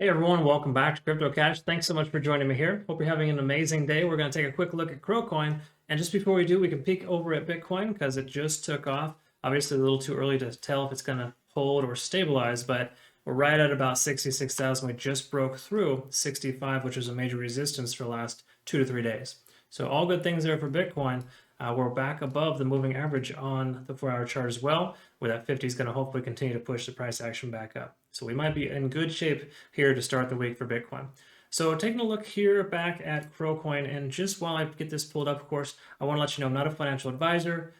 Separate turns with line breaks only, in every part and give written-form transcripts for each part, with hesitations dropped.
Hey everyone, welcome back to CryptoCache. Thanks so much for joining me here. Hope you're having an amazing day. We're going to take a quick look at KuCoin. And just before we do, we can peek over at Bitcoin because it just took off. Obviously, a little too early to tell if it's going to hold or stabilize, but we're right at about 66,000. We just broke through 65, which is a major resistance for the last 2 to 3 days. So all good things there for Bitcoin. We're back above the moving average on the 4-hour chart as well, where that 50 is going to hopefully continue to push the price action back up. So we might be in good shape here to start the week for Bitcoin. So taking a look here back at KuCoin, and just while I get this pulled up, of course, I want to let you know I'm not a financial advisor.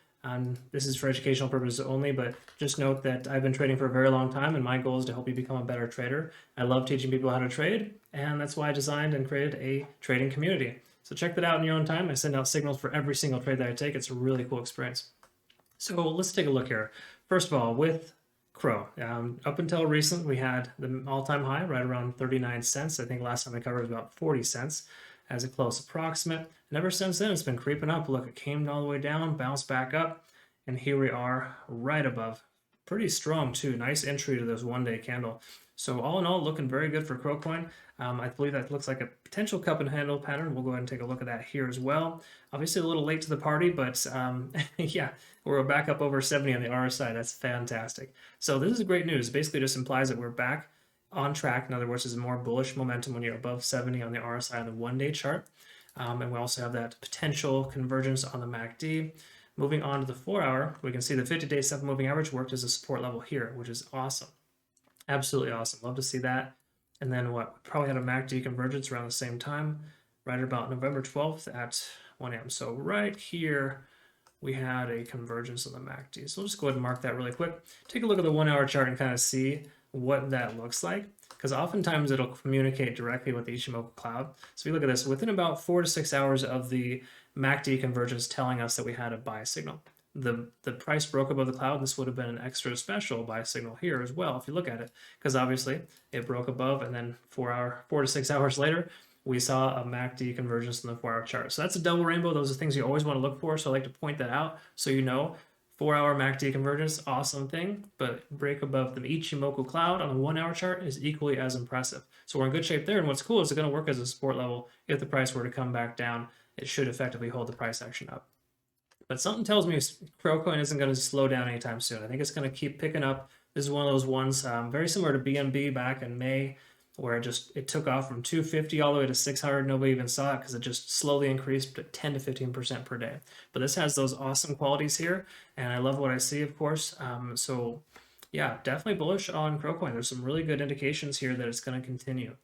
This is for educational purposes only, but just note that I've been trading for a very long time, and my goal is to help you become a better trader. I love teaching people how to trade, and that's why I designed and created a trading community. So check that out in your own time. I send out signals for every single trade that I take. It's a really cool experience. So let's take a look here. First of all, with Crow, up until recent, we had the all-time high right around 39 cents. I think last time I covered was about 40 cents as a close approximate. And ever since then, it's been creeping up. Look, it came all the way down, bounced back up, and here we are right above. Pretty strong too. Nice entry to this one-day candle. So all in all, looking very good for KuCoin. I believe that looks like a potential cup and handle pattern. We'll go ahead and take a look at that here as well. Obviously a little late to the party, but yeah, we're back up over 70 on the RSI. That's fantastic. So this is great news. Basically just implies that we're back on track. In other words, there's more bullish momentum when you're above 70 on the RSI on the one-day chart. And we also have that potential convergence on the MACD. Moving on to the 4-hour, we can see the 50-day 7 moving average worked as a support level here, which is awesome. Absolutely awesome. Love to see that. And then what? Probably had a MACD convergence around the same time, right about November 12th at 1 a.m. So right here, we had a convergence on the MACD. So we'll just go ahead and mark that really quick. Take a look at the 1-hour chart and kind of see what that looks like, because oftentimes it'll communicate directly with the Ichimoku cloud. So if you look at this, within about 4 to 6 hours of the MACD convergence telling us that we had a buy signal. The price broke above the cloud. This would have been an extra special buy signal here as well, if you look at it, because obviously it broke above, and then 4 to 6 hours later, we saw a MACD convergence in the 4-hour chart. So that's a double rainbow. Those are things you always want to look for. So I like to point that out so you know 4-hour MACD convergence, awesome thing, but break above the Ichimoku cloud on the 1-hour chart is equally as impressive. So we're in good shape there. And what's cool is it's going to work as a support level. If the price were to come back down, it should effectively hold the price action up. But something tells me KuCoin isn't going to slow down anytime soon. I think it's going to keep picking up. This is one of those ones very similar to BNB back in May, where it took off from 250 all the way to 600. Nobody even saw it because it just slowly increased to 10 to 15% per day. But this has those awesome qualities here, and I love what I see, of course. So yeah, definitely bullish on KuCoin. There's some really good indications here that it's going to continue.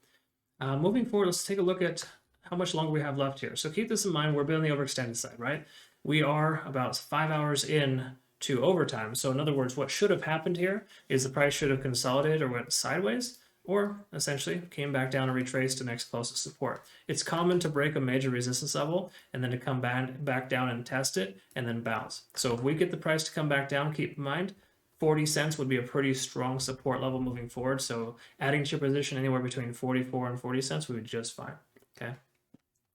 Moving forward, let's take a look at how much longer we have left here. So keep this in mind. We're a bit on the overextended side, right? We are about 5 hours in to overtime. So in other words, what should have happened here is the price should have consolidated or went sideways, or essentially came back down and retraced to next closest support. It's common to break a major resistance level and then to come back down and test it and then bounce. So if we get the price to come back down, keep in mind 40 cents would be a pretty strong support level moving forward. So adding to your position anywhere between 44 and 40 cents would be just fine. Okay.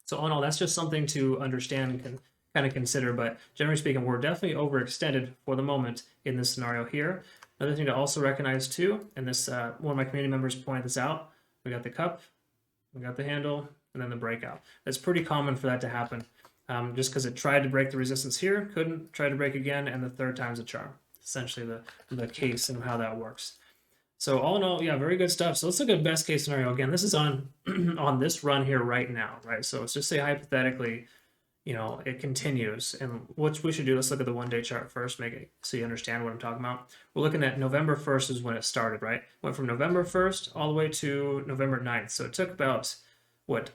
So all in all, that's just something to understand and kind of consider. But generally speaking, we're definitely overextended for the moment in this scenario here. Another thing to also recognize too, and this one of my community members pointed this out, we got the cup, we got the handle, and then the breakout. That's pretty common for that to happen, just because it tried to break the resistance here, couldn't, try to break again, and the third time's a charm. Essentially the case and how that works. So all in all, yeah, very good stuff. So let's look at best case scenario. Again, this is on on this run here right now, right? So let's just say hypothetically, it continues. And what we should do, let's look at the one-day chart first, make it so you understand what I'm talking about. We're looking at November 1st is when it started, right? Went from November 1st all the way to November 9th. So it took about,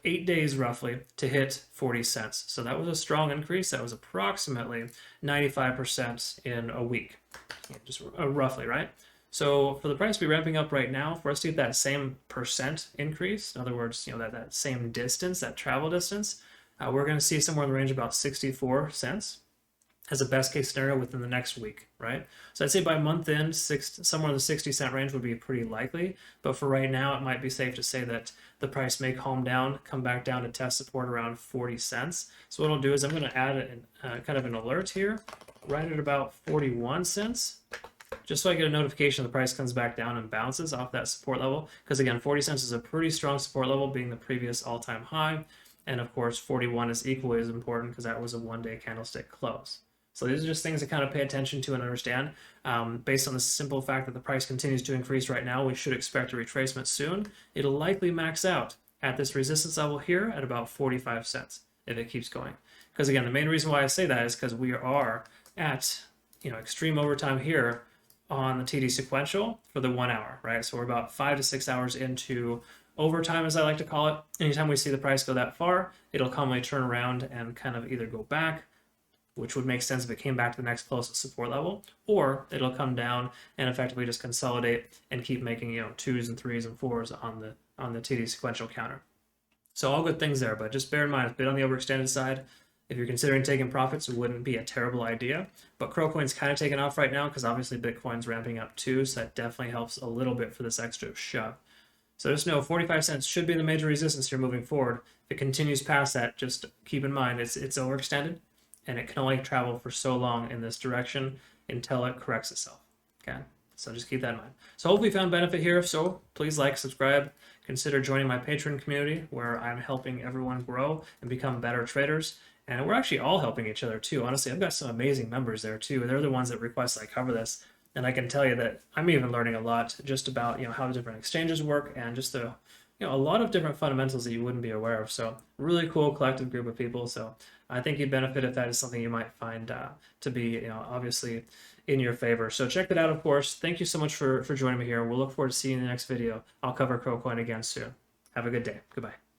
8 days roughly to hit 40 cents. So that was a strong increase. That was approximately 95% in a week, just roughly, right? So for the price to be ramping up right now, for us to get that same percent increase, in other words, that same distance, that travel distance, we're going to see somewhere in the range of about 64 cents as a best case scenario within the next week, right? So I'd say by month end, somewhere in the 60-cent range would be pretty likely. But for right now, it might be safe to say that the price may calm down, come back down to test support around 40 cents. So what I'll do is I'm going to add kind of an alert here, right at about 41 cents. just so I get a notification the price comes back down and bounces off that support level. Because again, 40 cents is a pretty strong support level, being the previous all-time high. And of course, 41 is equally as important because that was a one-day candlestick close. So these are just things to kind of pay attention to and understand. Based on the simple fact that the price continues to increase right now, we should expect a retracement soon. It'll likely max out at this resistance level here at about 45 cents if it keeps going. Because again, the main reason why I say that is because we are at extreme overtime here on the TD sequential for the 1 hour, right? So we're about 5 to 6 hours into overtime, as I like to call it. Anytime we see the price go that far, it'll commonly turn around and kind of either go back, which would make sense if it came back to the next closest support level, or it'll come down and effectively just consolidate and keep making 2s and 3s and 4s on the TD sequential counter. So all good things there, but just bear in mind, it's a bit on the overextended side. If you're considering taking profits, it wouldn't be a terrible idea. But KuCoin's kind of taking off right now because obviously Bitcoin's ramping up too, so that definitely helps a little bit for this extra shove. So just know 45 cents should be the major resistance here moving forward. If it continues past that, just keep in mind it's overextended, and it can only travel for so long in this direction until it corrects itself. Okay, so just keep that in mind. So hopefully you found benefit here. If so, please like, subscribe, consider joining my Patreon community where I'm helping everyone grow and become better traders. And we're actually all helping each other too. Honestly, I've got some amazing members there too. They're the ones that request I cover this. And I can tell you that I'm even learning a lot just about how the different exchanges work and just a lot of different fundamentals that you wouldn't be aware of. So really cool collective group of people. So I think you'd benefit if that is something you might find to be obviously in your favor. So check that out, of course. Thank you so much for joining me here. We'll look forward to seeing you in the next video. I'll cover KuCoin again soon. Have a good day. Goodbye.